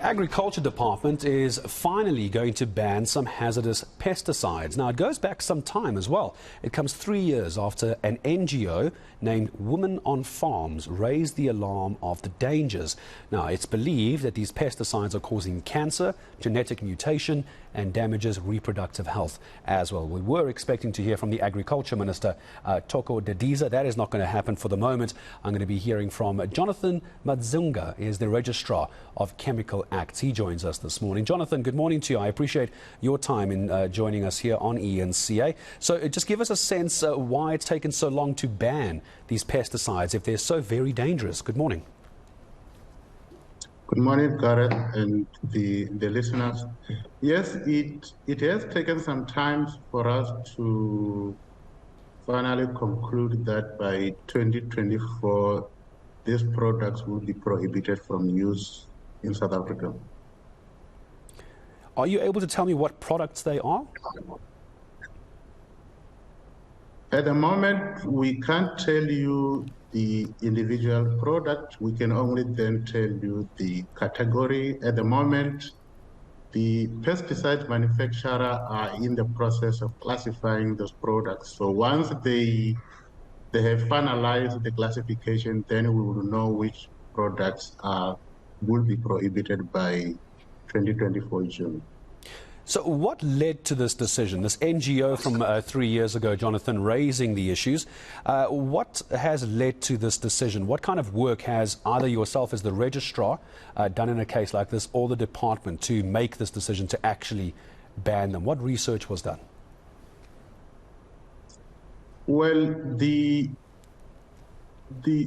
Agriculture Department is finally going to ban some hazardous pesticides. Now, it goes back some time as well. It comes 3 years after an NGO named Women on Farms raised the alarm of the dangers. Now, it's believed that these pesticides are causing cancer, genetic mutation, and damages reproductive health as well. We were expecting to hear from the Agriculture Minister, Toko Didiza. That is not going to happen for the moment. I'm going to be hearing from Jonathan Mudzunga, is the Registrar of Chemical Acts. He joins us this morning. Jonathan, good morning to you. I appreciate your time in joining us here on eNCA. So just give us a sense why it's taken so long to ban these pesticides if they're so very dangerous. Good morning. Good morning, Gareth, and the listeners. Yes, it has taken some time for us to finally conclude that by 2024, these products will be prohibited from use in South Africa. Are you able to tell me what products they are? At the moment, we can't tell you the individual product. We can only then tell you the category. At the moment, the pesticide manufacturer are in the process of classifying those products. So once they have finalized the classification, then we will know which products will be prohibited by 2024 June. So what led to this decision, this NGO from 3 years ago, Jonathan, raising the issues? What has led to this decision? What kind of work has either yourself as the registrar done in a case like this, or the department to make this decision to actually ban them? What research was done? Well,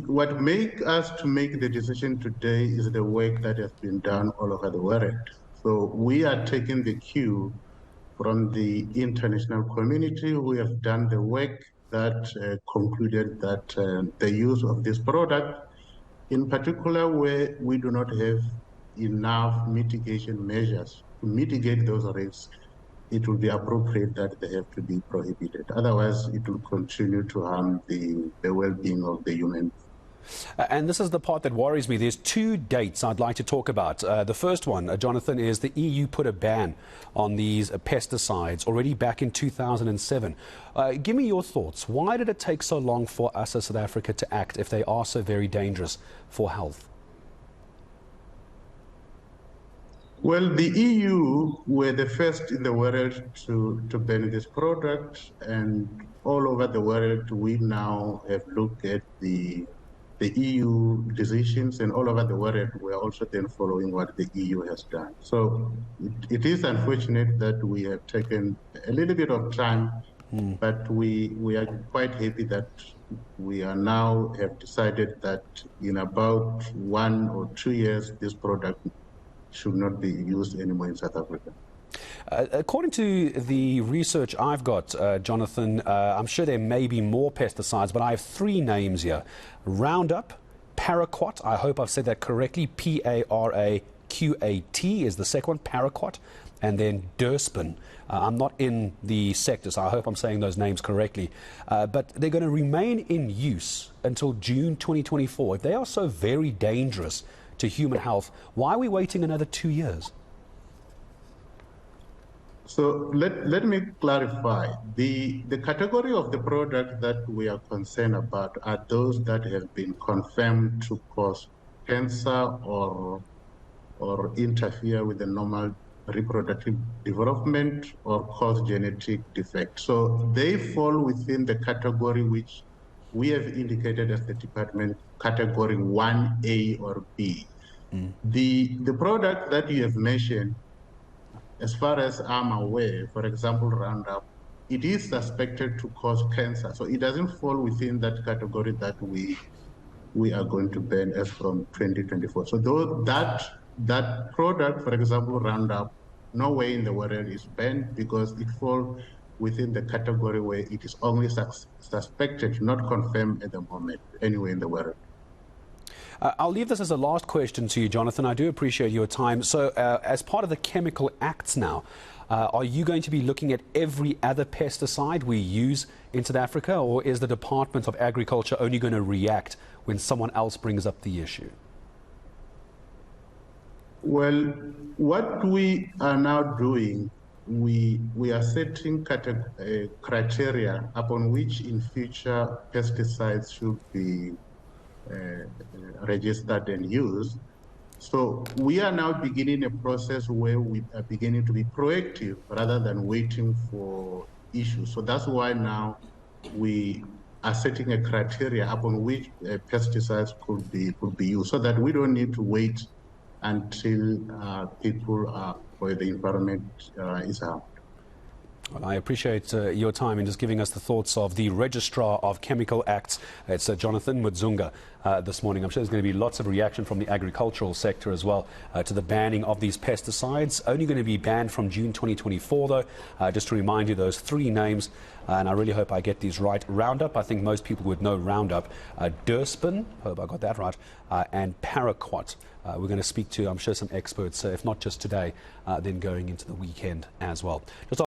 what made us to make the decision today is the work that has been done all over the world. So we are taking the cue from the international community. We have done the work that concluded that the use of this product, in particular where we do not have enough mitigation measures to mitigate those risks, it will be appropriate that they have to be prohibited. Otherwise, it will continue to harm the well-being of the human. And this is the part that worries me. There's two dates I'd like to talk about. The first one, Jonathan, is the EU put a ban on these pesticides already back in 2007. Give me your thoughts. Why did it take so long for us as South Africa to act if they are so very dangerous for health? Well, the EU were the first in the world to ban this product, and all over the world we now have looked at the EU decisions, and all over the world we are also then following what the EU has done. So it is unfortunate that we have taken a little bit of time, but we are quite happy that we are now have decided that in about 1 or 2 years this product should not be used anymore in South Africa. According to the research I've got, Jonathan, I'm sure there may be more pesticides, but I have 3 names here. Roundup, Paraquat, I hope I've said that correctly, Paraquat is the second one, Paraquat, and then Durspin. I'm not in the sector, so I hope I'm saying those names correctly. But they're going to remain in use until June 2024. If they are so very dangerous to human health, why are we waiting another 2 years? So let me clarify. The category of the product that we are concerned about are those that have been confirmed to cause cancer or interfere with the normal reproductive development or cause genetic defect. So they fall within the category which we have indicated as the department category 1A or B. The product that you have mentioned, as far as I'm aware, for example, Roundup, it is suspected to cause cancer. So it doesn't fall within that category that we are going to ban as from 2024. So that product, for example, Roundup, nowhere in the world is banned because it falls within the category where it is only suspected, not confirmed at the moment, anywhere in the world. I'll leave this as a last question to you, Jonathan. I do appreciate your time. So as part of the Chemical Acts now, are you going to be looking at every other pesticide we use in South Africa, or is the Department of Agriculture only going to react when someone else brings up the issue? Well, what we are now doing, we are setting criteria upon which in future pesticides should be registered and used. So we are now beginning a process where we are beginning to be proactive rather than waiting for issues. So that's why now we are setting a criteria upon which pesticides could be used, so that we don't need to wait until people or the environment is harmed. Well, I appreciate your time in just giving us the thoughts of the Registrar of Chemical Acts. It's Jonathan Mudzunga this morning. I'm sure there's going to be lots of reaction from the agricultural sector as well to the banning of these pesticides. Only going to be banned from June 2024, though. Just to remind you, those three names, and I really hope I get these right. Roundup, I think most people would know Roundup. Durspin, hope I got that right, and Paraquat. We're going to speak to, I'm sure, some experts, if not just today, then going into the weekend as well. Just